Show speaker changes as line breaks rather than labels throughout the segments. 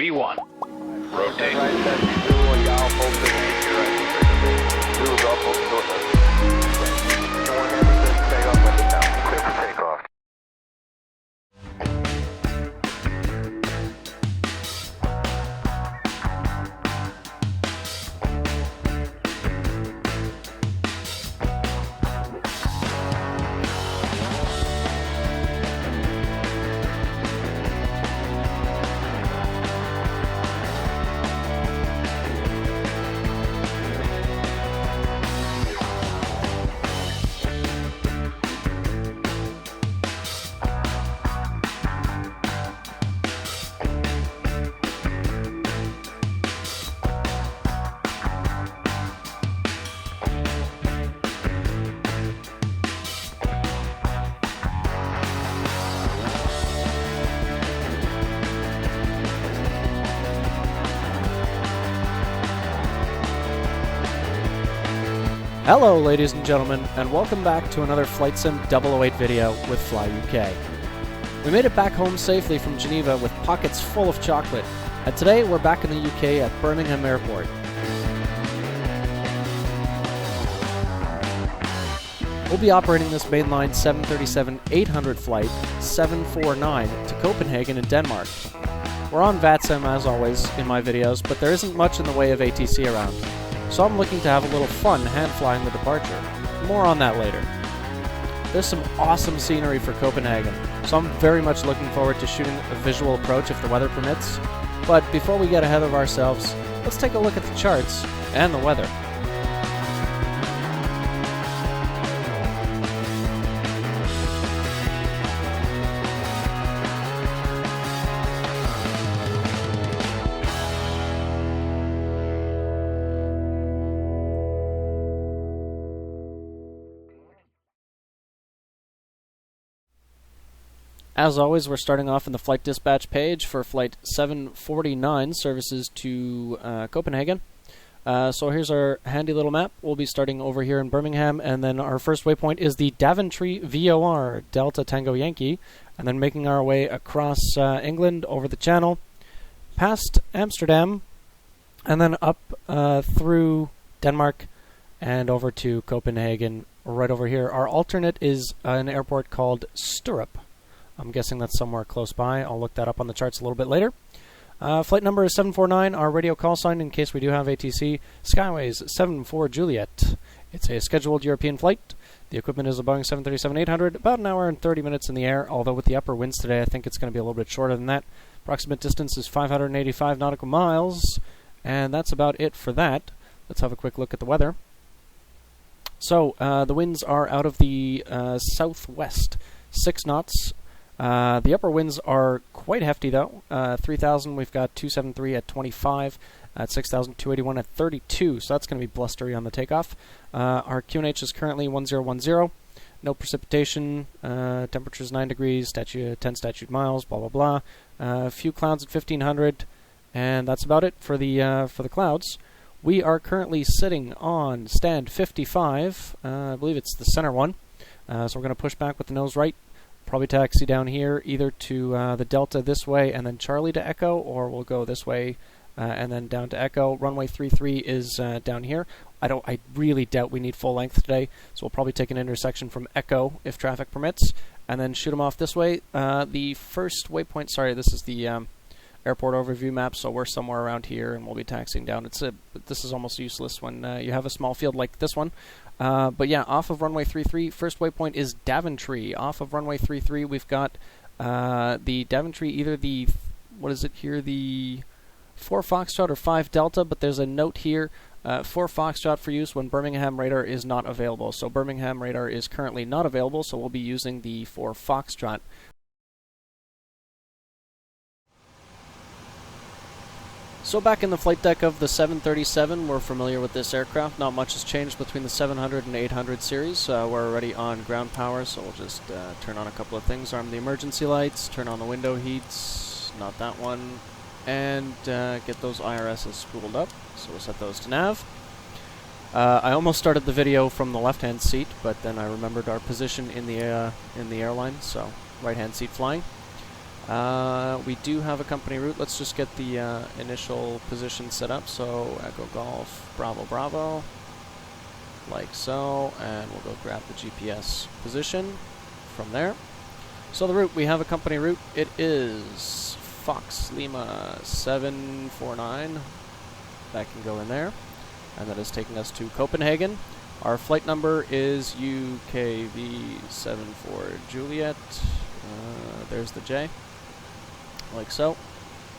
V1. Rotate.
Hello ladies and gentlemen, and welcome back to another Flight Sim 008 video with Fly UK. We made it back home safely from Geneva with pockets full of chocolate, and today we're back in the UK at Birmingham Airport. We'll be operating this mainline 737-800 flight 749 to Copenhagen in Denmark. We're on VATSIM as always in my videos, but there isn't much in the way of ATC around. So I'm looking to have a little fun hand-flying the departure. More on that later. There's some awesome scenery for Copenhagen, so I'm very much looking forward to shooting a visual approach if the weather permits. But before we get ahead of ourselves, let's take a look at the charts and the weather. As always, we're starting off in the flight dispatch page for flight 749 services to Copenhagen. So here's our handy little map. We'll be starting over here in Birmingham, and then our first waypoint is the Daventry VOR, Delta Tango Yankee, and then making our way across England, over the Channel, past Amsterdam, and then up through Denmark, and over to Copenhagen right over here. Our alternate is an airport called Sturup. I'm guessing that's somewhere close by. I'll look that up on the charts a little bit later. Flight number is 749, our radio call sign in case we do have ATC. Skyways 74 Juliet. It's a scheduled European flight. The equipment is a Boeing 737-800, about an hour and 30 minutes in the air, although with the upper winds today I think it's going to be a little bit shorter than that. Approximate distance is 585 nautical miles, and that's about it for that. Let's have a quick look at the weather. So, the winds are out of the southwest, 6 knots. The upper winds are quite hefty though. 3,000 we've got 273 at 25, at 6,000 281 at 32, so that's going to be blustery on the takeoff. Our QNH is currently 1010, no precipitation, temperature is 9 degrees, 10 statute miles, blah blah blah. A few clouds at 1,500, and that's about it for the clouds. We are currently sitting on stand 55, I believe it's the center one, so we're going to push back with the nose right. Probably taxi down here, either to the Delta this way and then Charlie to Echo, or we'll go this way and then down to Echo. Runway 33 is down here. I really doubt we need full length today, so we'll probably take an intersection from Echo if traffic permits, and then shoot them off this way. The first waypoint, sorry, this is the airport overview map, so we're somewhere around here, and we'll be taxiing down. This is almost useless when you have a small field like this one. But yeah, off of runway 33, first waypoint is Daventry. Off of runway 33, we've got the Daventry, either the, what is it here, the 4 Foxtrot or 5 Delta, but there's a note here, 4 Foxtrot for use when Birmingham radar is not available. So Birmingham radar is currently not available, so we'll be using the 4 Foxtrot. So back in the flight deck of the 737, we're familiar with this aircraft. Not much has changed between the 700 and 800 series. We're already on ground power, so we'll just turn on a couple of things. Arm the emergency lights, turn on the window heats, not that one, and get those IRSs spooled up. So we'll set those to nav. I almost started the video from the left-hand seat, but then I remembered our position in the airline, so right-hand seat flying. We do have a company route. Let's just get the initial position set up. So Echo Golf, Bravo, Bravo, like so, and we'll go grab the GPS position from there. So the route, we have a company route. It is Fox Lima 749. That can go in there. And that is taking us to Copenhagen. Our flight number is UKV74 Juliet. There's the J. Like so.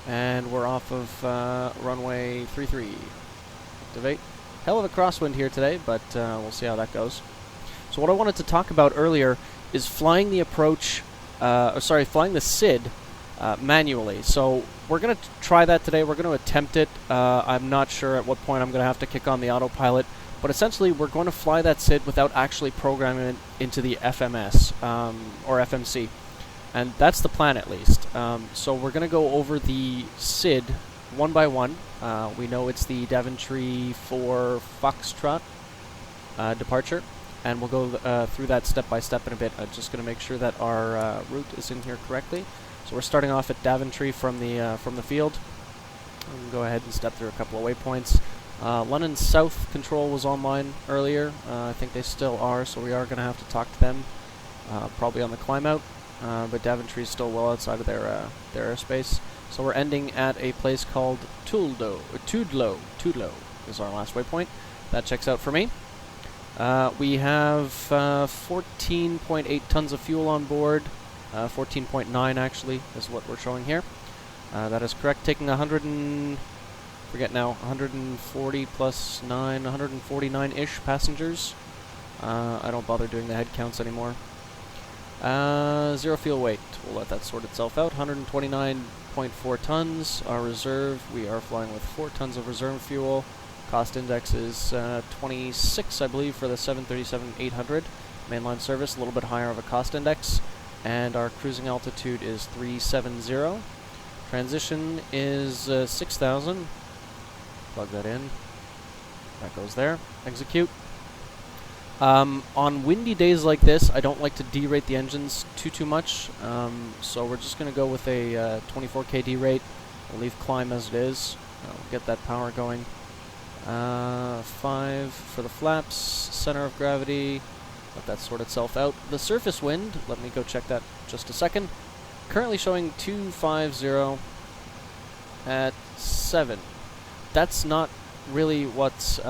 And we're off of runway 33. Activate. Hell of a crosswind here today, but we'll see how that goes. So what I wanted to talk about earlier is flying the approach, flying the SID manually. So we're going to try that today. We're going to attempt it. I'm not sure at what point I'm going to have to kick on the autopilot, but essentially we're going to fly that SID without actually programming it into the FMS or FMC. And that's the plan, at least. So we're going to go over the SID one by one. We know it's the Daventry 4 Foxtrot departure, and we'll go through that step by step in a bit. I'm just going to make sure that our route is in here correctly. So we're starting off at Daventry from the field. We'll go ahead and step through a couple of waypoints. London South Control was online earlier. I think they still are, so we are going to have to talk to them, probably on the climb out. But Daventry is still well outside of their airspace. So we're ending at a place called Tudlow. Tudlow is our last waypoint. That checks out for me. We have 14.8 tons of fuel on board. 14.9 actually is what we're showing here. That is correct. Taking 140 plus 9, 149-ish passengers. I don't bother doing the head counts anymore. Zero fuel weight. We'll let that sort itself out. 129.4 tons. Our reserve, we are flying with 4 tons of reserve fuel. Cost index is 26, I believe, for the 737-800 mainline service. A little bit higher of a cost index. And our cruising altitude is 370. Transition is 6,000. Plug that in. That goes there. Execute. On windy days like this, I don't like to derate the engines too much. So we're just going to go with a 24K derate. We'll leave climb as it is. Get that power going. 5 for the flaps. Center of gravity. Let that sort itself out. The surface wind, let me go check that just a second. Currently showing 250 at 7. That's not really what's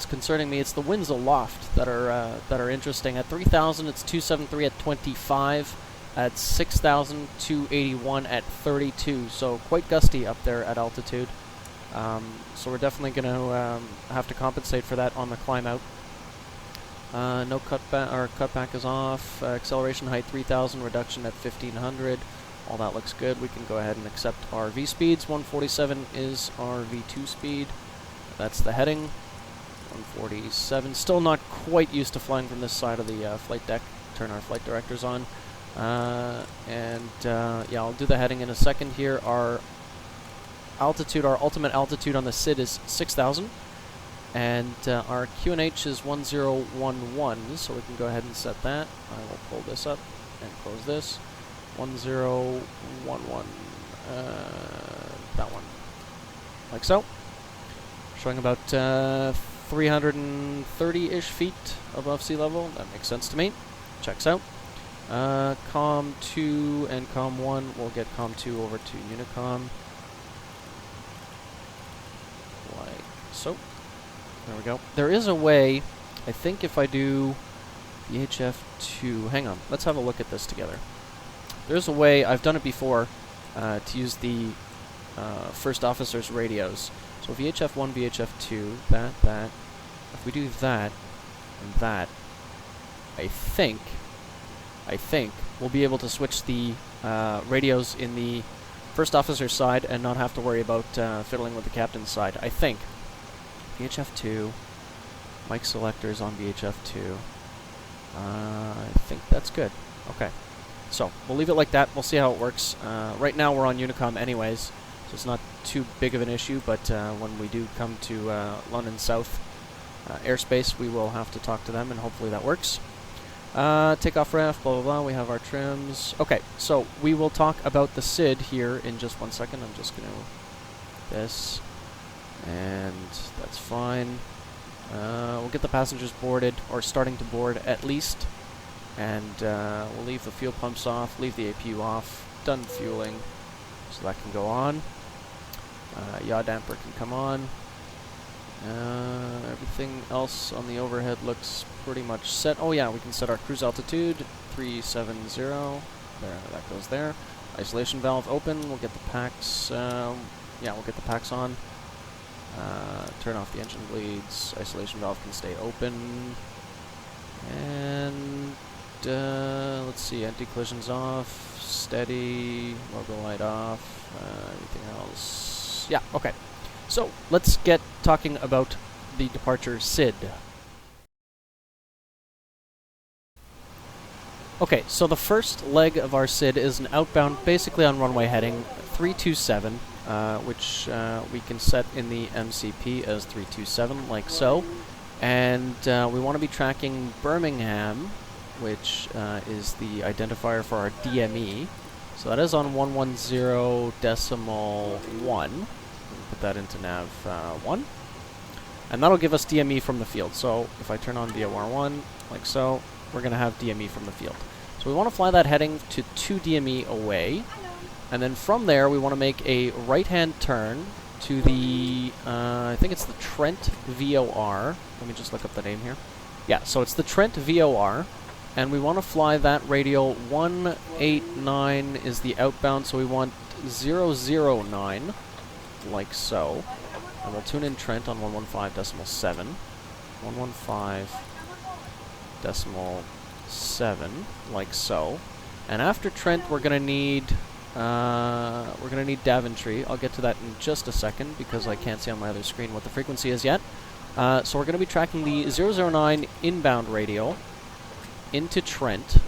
concerning me. It's the winds aloft that are interesting. At 3,000, it's 273 at 25. At 6,000, 281 at 32. So quite gusty up there at altitude. So we're definitely going to have to compensate for that on the climb out. No cutback, or cutback is off. Acceleration height 3,000, reduction at 1,500. All that looks good. We can go ahead and accept our V speeds. 147 is our V2 speed. That's the heading. 147. Still not quite used to flying from this side of the flight deck. Turn our flight directors on. Yeah, I'll do the heading in a second here. Our altitude, our ultimate altitude on the SID is 6,000. And our QNH is 1011, so we can go ahead and set that. I will pull this up and close this. 1011. That one. Like so. Showing about 330-ish feet above sea level. That makes sense to me. Checks out. COM 2 and COM 1. We'll get COM 2 over to Unicom. Like so. There we go. There is a way, I think if I do VHF2, hang on, let's have a look at this together. There's a way, I've done it before, to use the first officer's radios. So VHF1, VHF2, that, if we do that, and that, I think we'll be able to switch the radios in the first officer's side and not have to worry about fiddling with the captain's side, I think. VHF2, mic selectors on VHF2. I think that's good. Okay. So, we'll leave it like that. We'll see how it works. Right now we're on Unicom anyways, so it's not too big of an issue, but when we do come to London South airspace, we will have to talk to them, and hopefully that works. Takeoff ref, blah, blah, blah. We have our trims. Okay, so we will talk about the SID here in just 1 second. I'm just going to... This. And that's fine. We'll get the passengers boarded, or starting to board at least. And we'll leave the fuel pumps off, leave the APU off. Done fueling. So that can go on. Yaw damper can come on. Everything else on the overhead looks pretty much set. Oh yeah, we can set our cruise altitude, 370. There, that goes there. Isolation valve open. We'll get the packs. Yeah, we'll get the packs on. Turn off the engine bleeds. Isolation valve can stay open. And let's see, anti-collisions off. Steady. Logo light off. Everything else. Yeah. Okay. So, let's get talking about the departure SID. Okay, so the first leg of our SID is an outbound, basically on runway heading 327, which we can set in the MCP as 327, like so. And we want to be tracking Birmingham, which is the identifier for our DME. So that is on 110.1. Put that into nav 1. And that'll give us DME from the field. So if I turn on VOR1, like so, we're going to have DME from the field. So we want to fly that heading to 2 DME away. And then from there, we want to make a right-hand turn to the, I think it's the Trent VOR. Let me just look up the name here. Yeah, so it's the Trent VOR. And we want to fly that radial 189 is the outbound, so we want 009. Like so. And we'll tune in Trent on 115.7. 115.7, like so. And after Trent, we're gonna need Daventry. I'll get to that in just a second because I can't see on my other screen what the frequency is yet. So we're gonna be tracking the 009 inbound radial into Trent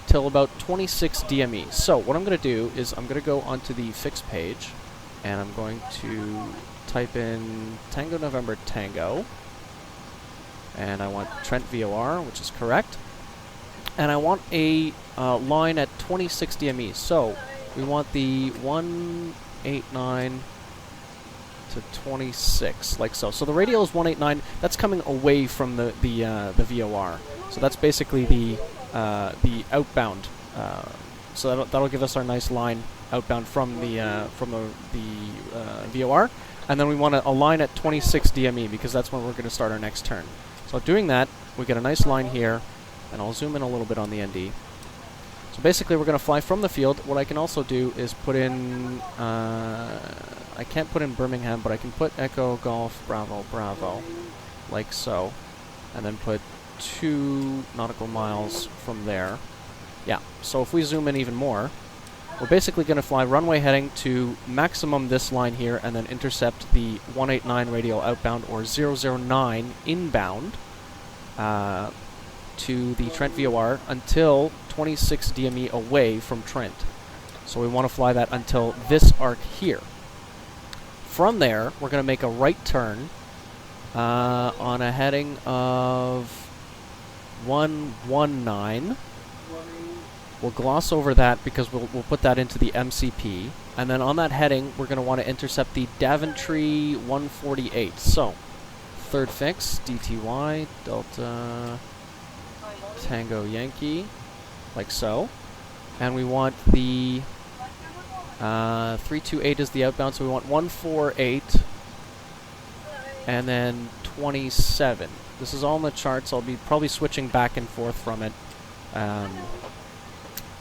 till about 26 DME. So what I'm gonna do is I'm gonna go onto the fix page. And I'm going to type in Tango November Tango. And I want Trent VOR, which is correct. And I want a line at 26 DME. So we want the 189 to 26, like so. So the radial is 189. That's coming away from the VOR. So that's basically the outbound. So that'll give us our nice line outbound from the VOR, and then we want to align at 26 DME because that's when we're going to start our next turn. So doing that, we get a nice line here, and I'll zoom in a little bit on the ND. So basically, we're going to fly from the field. What I can also do is put in, I can't put in Birmingham, but I can put Echo Golf Bravo Bravo, like so, and then put 2 nautical miles from there. Yeah. So if we zoom in even more. We're basically going to fly runway heading to maximum this line here and then intercept the 189 radial outbound or 009 inbound to the Trent VOR until 26 DME away from Trent. So we want to fly that until this arc here. From there, we're going to make a right turn on a heading of 119. We'll gloss over that because we'll put that into the MCP. And then on that heading, we're going to want to intercept the Daventry 148. So, third fix, DTY, Delta, Tango Yankee, like so. And we want the 328 is the outbound, so we want 148 and then 27. This is all in the charts. I'll be probably switching back and forth from it.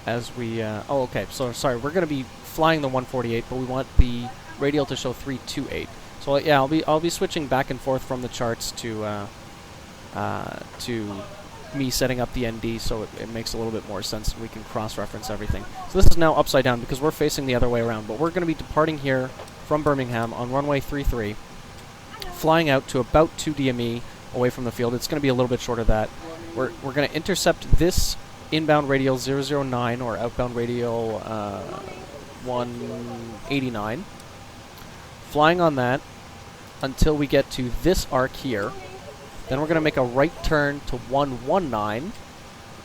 As we, oh, okay, so sorry, we're going to be flying the 148, but we want the radial to show 328. So yeah, I'll be switching back and forth from the charts to me setting up the ND, so it makes a little bit more sense and we can cross-reference everything. So this is now upside down because we're facing the other way around, but we're going to be departing here from Birmingham on runway 33, flying out to about 2 DME away from the field. It's going to be a little bit short of that. We're going to intercept this inbound radial 009 or outbound radial 189. Flying on that until we get to this arc here. Then we're going to make a right turn to 119.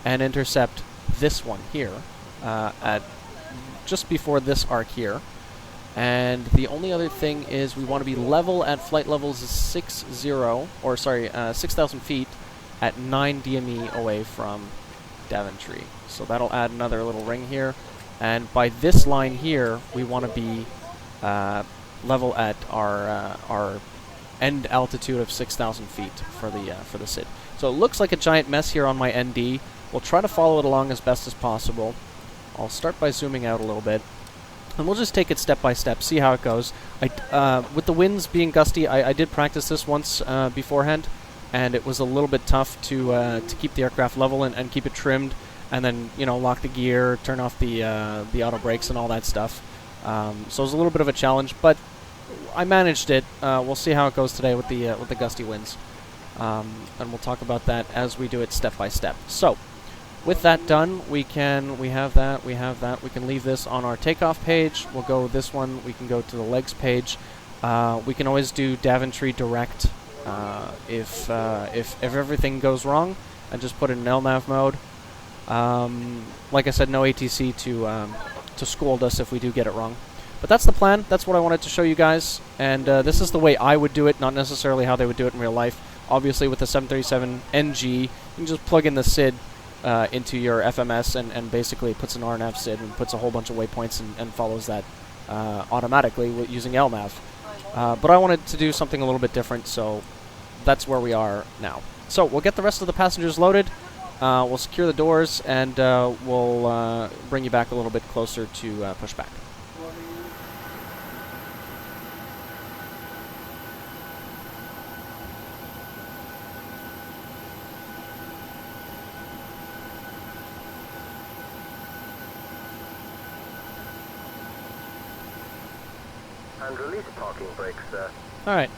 and intercept this one here at just before this arc here. And the only other thing is we want to be level at flight levels 6,000 feet at 9 DME away from Daventry. So that'll add another little ring here. And by this line here, we want to be level at our end altitude of 6,000 feet for the SID. So it looks like a giant mess here on my ND. We'll try to follow it along as best as possible. I'll start by zooming out a little bit, and we'll just take it step by step, see how it goes. With the winds being gusty, I did practice this once beforehand, and it was a little bit tough to keep the aircraft level and keep it trimmed, and then lock the gear, turn off the auto brakes and all that stuff. So it was a little bit of a challenge, but I managed it. We'll see how it goes today with the gusty winds, and we'll talk about that as we do it step by step. So, with that done, we have that. We can leave this on our takeoff page. We'll go this one. We can go to the legs page. We can always do Daventry direct if everything goes wrong, and just put it in LNAV mode. Like I said, no ATC to scold us if we do get it wrong. But that's the plan. That's what I wanted to show you guys. And this is the way I would do it, not necessarily how they would do it in real life. Obviously, with the 737 NG, you can just plug in the SID into your FMS and basically puts an RNAV SID and puts a whole bunch of waypoints and follows that automatically using LNAV. But I wanted to do something a little bit different, so that's where we are now. So we'll get the rest of the passengers loaded. We'll secure the doors, and we'll bring you back a little bit closer to Pushback.
And release parking brakes, sir.
Alright,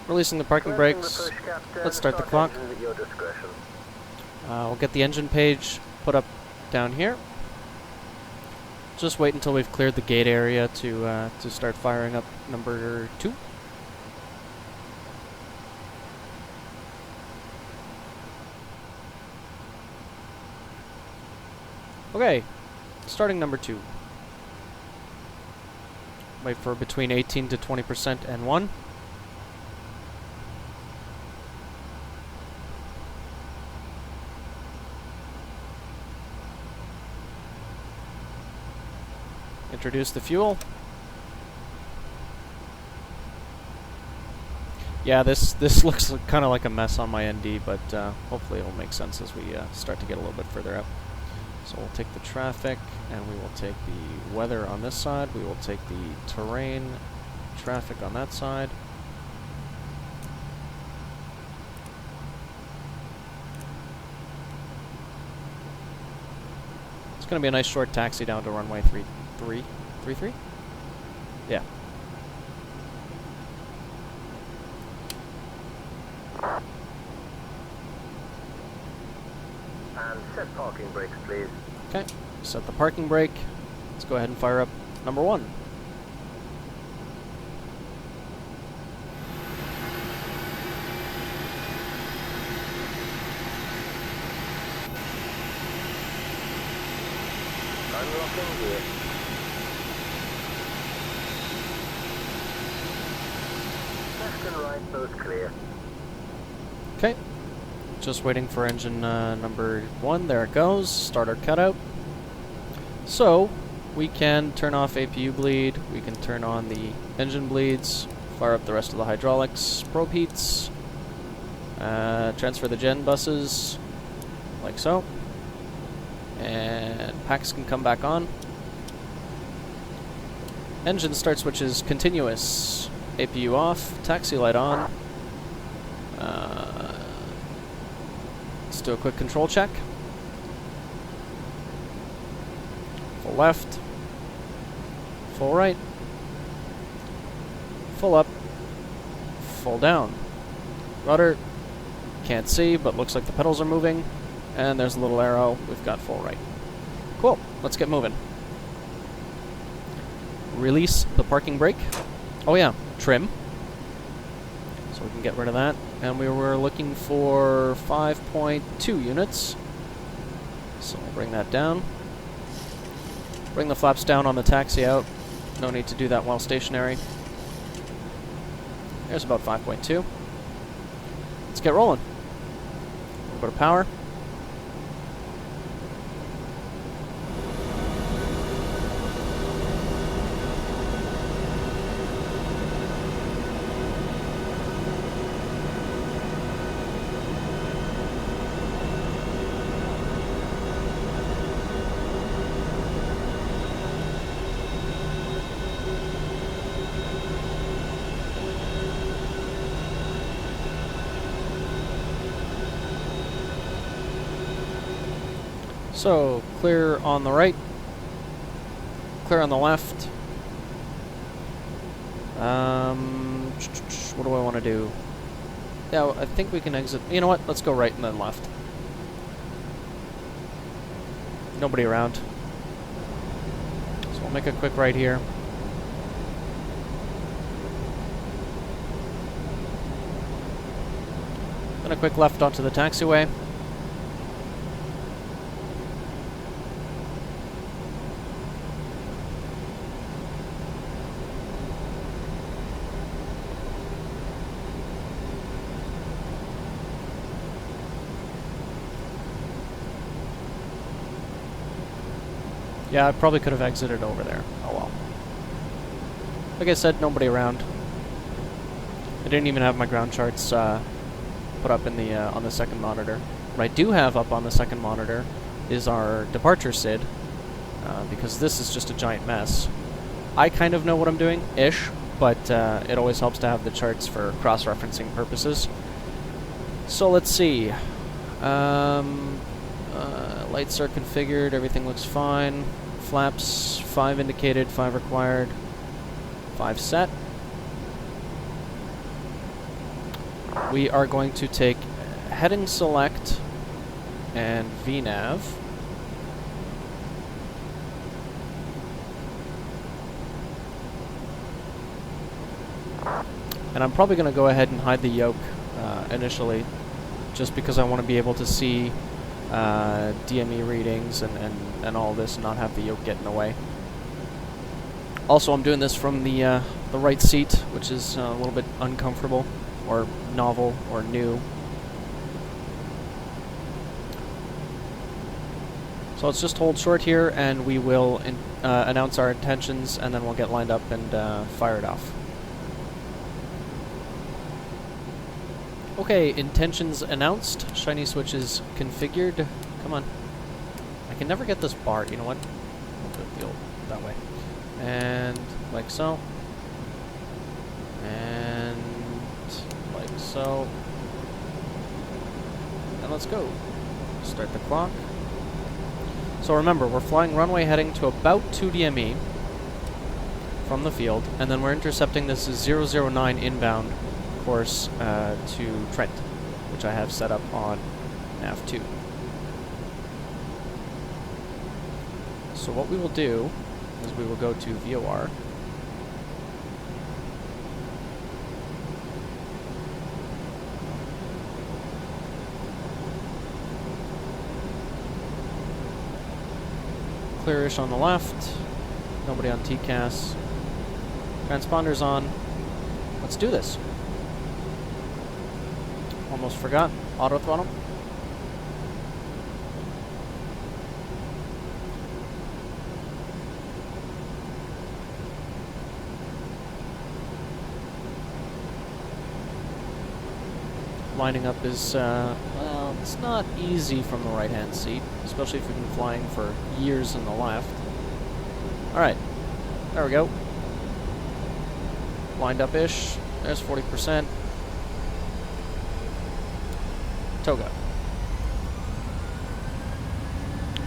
releasing the parking brakes. Let's start the clock.
At your discretion.
We'll get the engine page put up down here. Just wait until we've cleared the gate area to start firing up number 2. Okay, starting number 2. Wait for between 18 to 20% N1. Introduce the fuel. Yeah, this looks kind of like a mess on my ND, but hopefully it'll make sense as we start to get a little bit further out. So we'll take the traffic, and we will take the weather on this side. We will take the terrain traffic on that side. It's going to be a nice short taxi down to runway 33? Yeah.
And set parking brakes, please.
Okay, set the parking brake. Let's go ahead and fire up number 1.
Unlocking gear. Left and right, both clear.
Okay. Just waiting for engine number 1. There it goes. Start our cutout. So, we can turn off APU bleed. We can turn on the engine bleeds. Fire up the rest of the hydraulics. Probe heats. Transfer the gen buses. Like so. And packs can come back on. Engine start switches continuous. APU off. Taxi light on. Let's do a quick control check. Full left. Full right. Full up. Full down. Rudder. Can't see, but looks like the pedals are moving. And there's a little arrow. We've got full right. Cool. Let's get moving. Release the parking brake. Oh yeah, trim. So we can get rid of that. And we were looking for 5.2 units. So we'll bring that down. Bring the flaps down on the taxi out. No need to do that while stationary. There's about 5.2. Let's get rolling. A little bit of power. So, clear on the right, clear on the left. What do I want to do? Yeah, I think we can exit. You know what? Let's go right and then left. Nobody around. So we'll make a quick right here. Then a quick left onto the taxiway. Yeah, I probably could have exited over there. Oh well. Like I said, nobody around. I didn't even have my ground charts put up in the on the second monitor. What I do have up on the second monitor is our departure SID, because this is just a giant mess. I kind of know what I'm doing, ish, but it always helps to have the charts for cross-referencing purposes. So let's see. Lights are configured, everything looks fine. Flaps, 5 indicated, 5 required, 5 set. We are going to take heading select and VNav. And I'm probably going to go ahead and hide the yoke initially, just because I want to be able to see DME readings and all this and not have the yoke get in the way. Also, I'm doing this from the right seat, which is a little bit uncomfortable or novel or new. So let's just hold short here and we will announce our intentions, and then we'll get lined up and fire it off. Okay, intentions announced. Shiny switches configured. Come on. I can never get this bar. You know what? We'll do it the old that way. And like so. And like so. And let's go. Start the clock. So remember, we're flying runway heading to about 2 DME from the field, and then we're intercepting this 009 inbound course to Trent, which I have set up on nav2. So what we will do is we will go to VOR. Clearish on the left, nobody on TCAS. Transponders on. Let's do this. Almost forgot. Auto throttle. Lining up is, well, it's not easy from the right-hand seat, especially if you've been flying for years in the left. Alright, there we go. Lined up-ish. There's 40%. Toga.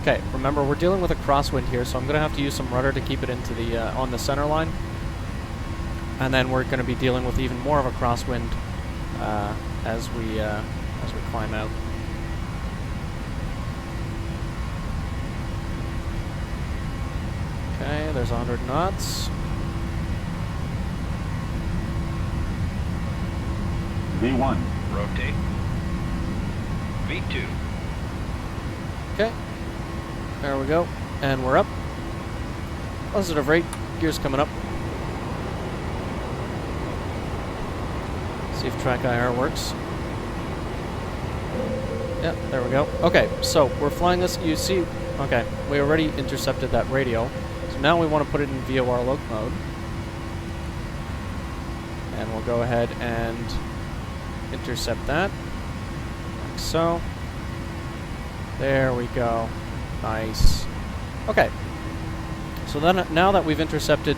Okay, remember we're dealing with a crosswind here, so I'm going to have to use some rudder to keep it into the on the center line. And then we're going to be dealing with even more of a crosswind as we climb out. Okay, there's 100 knots.
V1. Rotate. V2.
Okay. There we go. And we're up. Positive rate. Gears coming up. See if TrackIR works. Yep, there we go. Okay, so we're flying this. You see, okay, we already intercepted that radio. So now we want to put it in VOR loc mode. And we'll go ahead and intercept that. Like so. There we go. Nice. Okay. So then, now that we've intercepted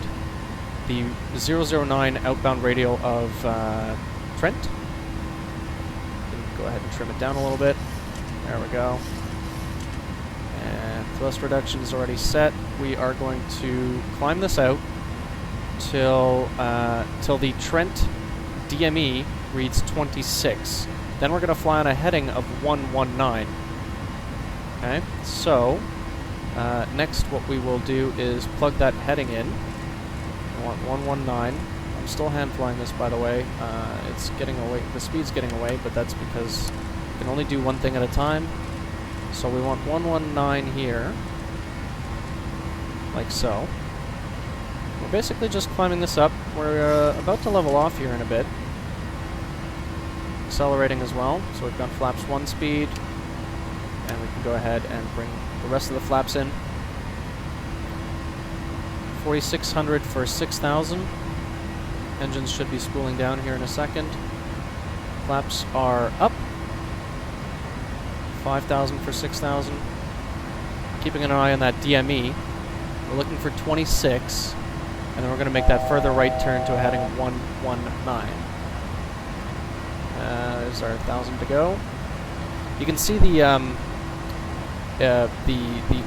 the 009 outbound radio of Trent, go ahead and trim it down a little bit. There we go. And thrust reduction is already set. We are going to climb this out till the Trent DME reads 26. Then we're going to fly on a heading of 119. Okay, so next what we will do is plug that heading in. I want 119. I'm still hand flying this, by the way. It's getting away. The speed's getting away, but that's because you can only do one thing at a time. So we want 119 here, like so. We're basically just climbing this up. We're about to level off here in a bit. Accelerating as well. So we've got flaps 1 speed, and we can go ahead and bring the rest of the flaps in. 4,600 for 6,000. Engines should be spooling down here in a second. Flaps are up. 5,000 for 6,000. Keeping an eye on that DME. We're looking for 26. And then we're going to make that further right turn to a heading of 119. There's our 1,000 to go. You can see the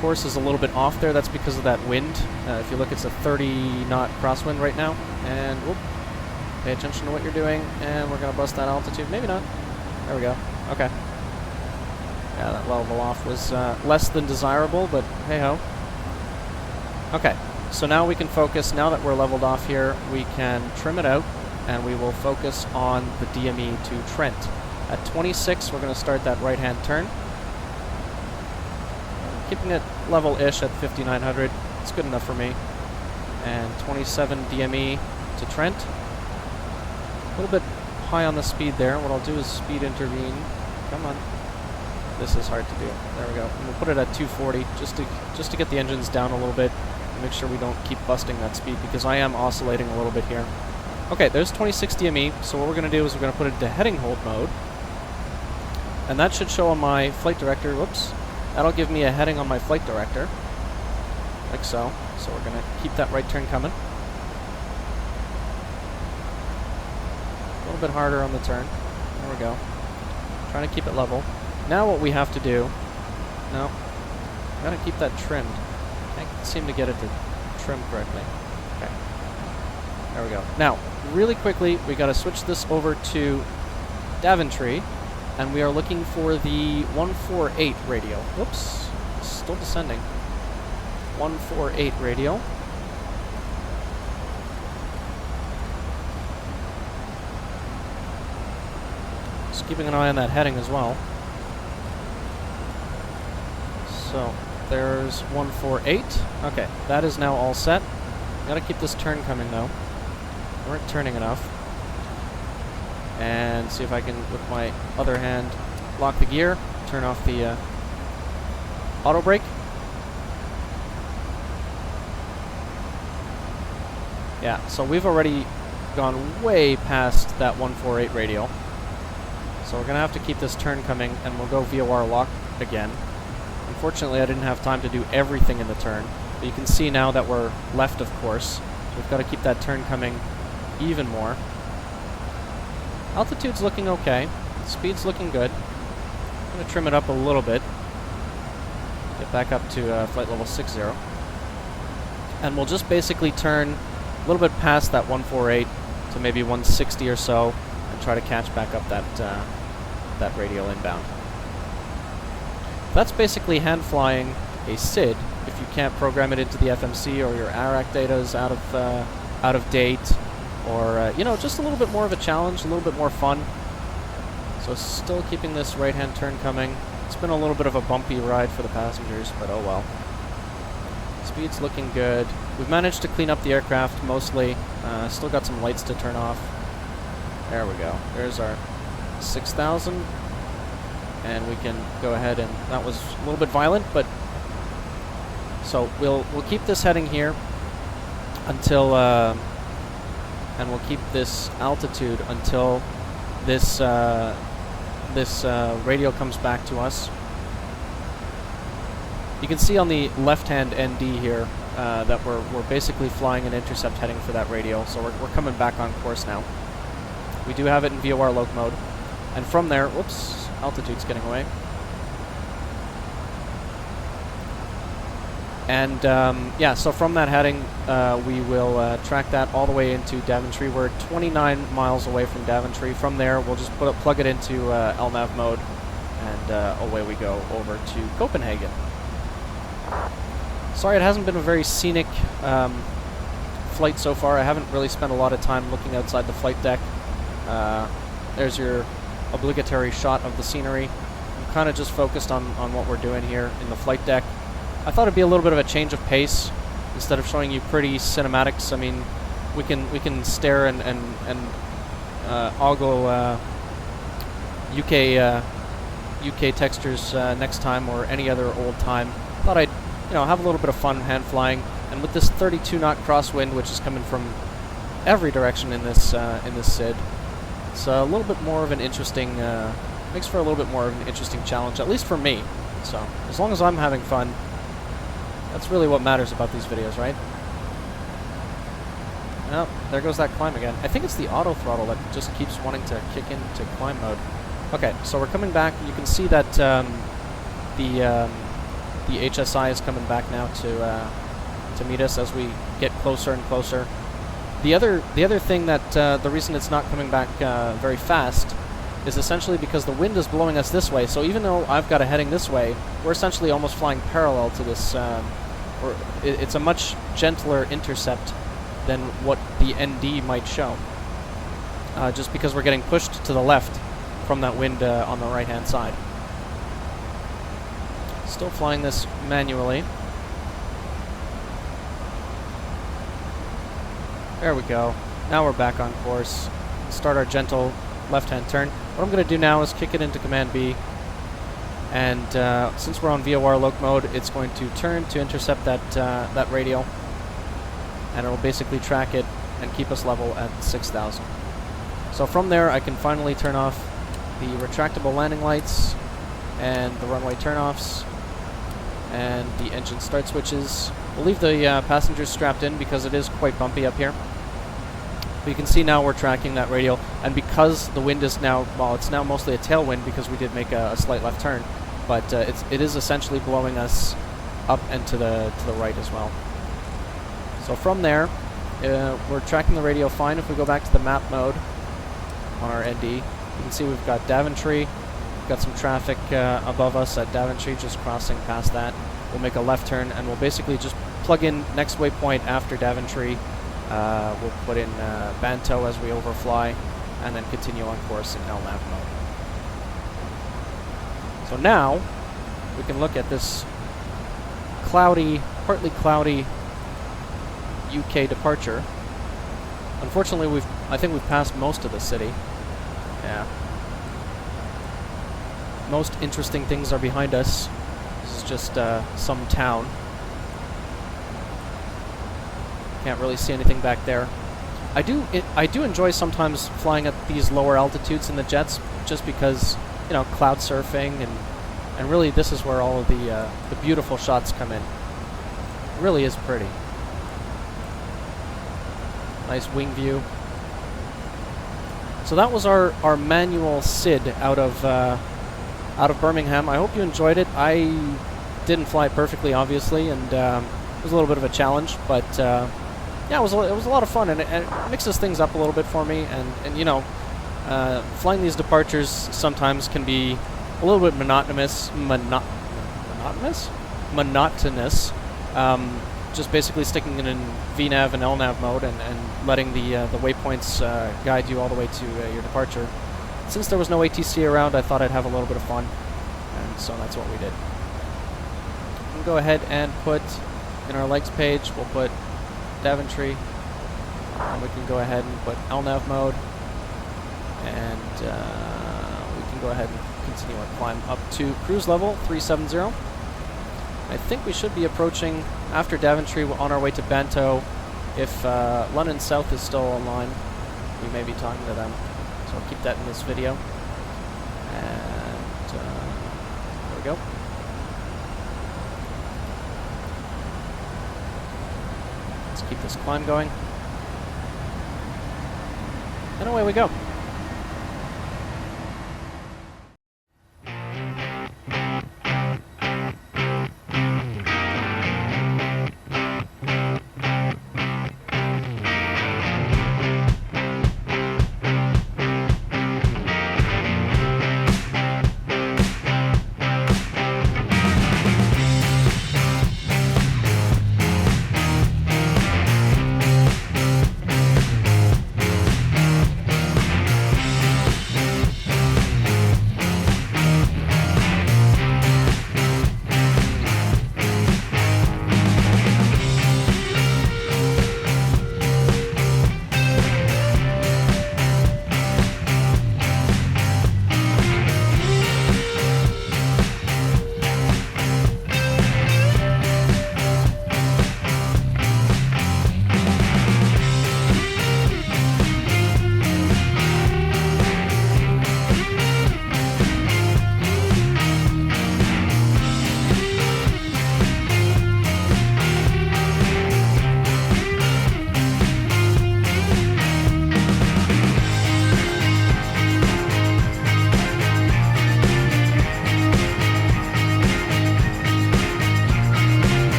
course is a little bit off there. That's because of that wind. If you look, it's a 30-knot crosswind right now. And whoop, pay attention to what you're doing. And we're going to bust that altitude. Maybe not. There we go. Okay. Yeah, that level off was less than desirable, but hey-ho. Okay, so now we can focus. Now that we're leveled off here, we can trim it out, and we will focus on the DME to Trent. At 26, we're going to start that right-hand turn. Keeping it level-ish at 5,900. It's good enough for me. And 27 DME to Trent. A little bit high on the speed there. What I'll do is speed intervene. Come on. This is hard to do. There we go. And we'll put it at 240 just to get the engines down a little bit and make sure we don't keep busting that speed, because I am oscillating a little bit here. Okay, there's 26 DME. So what we're going to do is we're going to put it into heading hold mode. And that should show on my flight director. Whoops. That'll give me a heading on my flight director. Like so. So we're going to keep that right turn coming. A little bit harder on the turn. There we go. Trying to keep it level. Now what we have to do... No. Got to keep that trimmed. I can't seem to get it to trim correctly. Okay. There we go. Now, really quickly, we got to switch this over to Daventry. And we are looking for the 148 radio. Whoops. Still descending. 148 radio. Just keeping an eye on that heading as well. So, there's 148. Okay, that is now all set. Gotta keep this turn coming though. We weren't turning enough. And see if I can, with my other hand, lock the gear, turn off the auto brake. Yeah, so we've already gone way past that 148 radio. So we're going to have to keep this turn coming, and we'll go VOR lock again. Unfortunately, I didn't have time to do everything in the turn. But you can see now that we're left of course. So we've got to keep that turn coming even more. Altitude's looking okay. Speed's looking good. I'm going to trim it up a little bit. Get back up to flight level 60. And we'll just basically turn a little bit past that 148 to maybe 160 or so and try to catch back up that radial inbound. That's basically hand flying a SID if you can't program it into the FMC, or your ARAC data is out of date, or you know, just a little bit more of a challenge, a little bit more fun. So still keeping this right-hand turn coming. It's been a little bit of a bumpy ride for the passengers, but oh well. Speed's looking good. We've managed to clean up the aircraft mostly. Still got some lights to turn off. There we go. There's our 6,000. And we can go ahead and... That was a little bit violent, but... So we'll keep this heading here until... and we'll keep this altitude until this radio comes back to us. You can see on the left-hand ND here that we're basically flying an intercept heading for that radio, so we're coming back on course now. We do have it in VOR loc mode, and from there, whoops, altitude's getting away. And yeah, so from that heading, we will track that all the way into Daventry. We're 29 miles away from Daventry. From there, we'll just plug it into LNAV mode, and away we go over to Copenhagen. Sorry, it hasn't been a very scenic flight so far. I haven't really spent a lot of time looking outside the flight deck. There's your obligatory shot of the scenery. I'm kind of just focused on what we're doing here in the flight deck. I thought it'd be a little bit of a change of pace instead of showing you pretty cinematics. I mean, we can stare and ogle UK textures next time or any other old time. Thought I'd have a little bit of fun hand flying, and with this 32 knot crosswind, which is coming from every direction in this SID, it's a little bit more of an interesting. Makes for a little bit more of an interesting challenge, at least for me. So as long as I'm having fun, that's really what matters about these videos, right? Oh, there goes that climb again. I think it's the auto throttle that just keeps wanting to kick into climb mode. Okay, so we're coming back. You can see that the HSI is coming back now to meet us as we get closer and closer. The other thing that the reason it's not coming back very fast is essentially because the wind is blowing us this way. So even though I've got a heading this way, we're essentially almost flying parallel to this. It's a much gentler intercept than what the ND might show. Just because we're getting pushed to the left from that wind on the right-hand side. Still flying this manually. There we go. Now we're back on course. Start our gentle left-hand turn. What I'm going to do now is kick it into Command B. And since we're on VOR loc mode, it's going to turn to intercept that radio. And it will basically track it and keep us level at 6,000. So from there, I can finally turn off the retractable landing lights and the runway turnoffs and the engine start switches. We'll leave the passengers strapped in because it is quite bumpy up here. But you can see now we're tracking that radio, and because the wind is now, well, it's now mostly a tailwind because we did make a slight left turn, but it is essentially blowing us up and to the right as well. So from there, we're tracking the radio fine. If we go back to the map mode on our ND, you can see we've got Daventry. We've got some traffic above us at Daventry, just crossing past that. We'll make a left turn, and we'll basically just plug in next waypoint after Daventry. We'll put in Banto as we overfly, and then continue on course in LNAV mode. So now, we can look at this cloudy, partly cloudy UK departure. Unfortunately, I think we've passed most of the city. Yeah. Most interesting things are behind us. This is just some town. Can't really see anything back there. I do enjoy sometimes flying at these lower altitudes in the jets, just because, cloud surfing, and really this is where all of the beautiful shots come in. It really is pretty. Nice wing view. So that was our manual SID out of Birmingham. I hope you enjoyed it. I didn't fly it perfectly, obviously, and it was a little bit of a challenge, but yeah, it was a lot of fun, and it mixes things up a little bit for me. And flying these departures sometimes can be a little bit monotonous. Just basically sticking it in VNAV and LNAV mode and letting the waypoints guide you all the way to your departure. Since there was no ATC around, I thought I'd have a little bit of fun And so that's what we did. We can go ahead and put, in our legs page, we'll put Daventry, and we can go ahead and put LNAV mode, and we can go ahead and continue our climb up to cruise level 370. I think we should be approaching, after Daventry, on our way to Banto. If London South is still online, we may be talking to them. So I'll keep that in this video. And there we go. Let's keep this climb going. And away we go.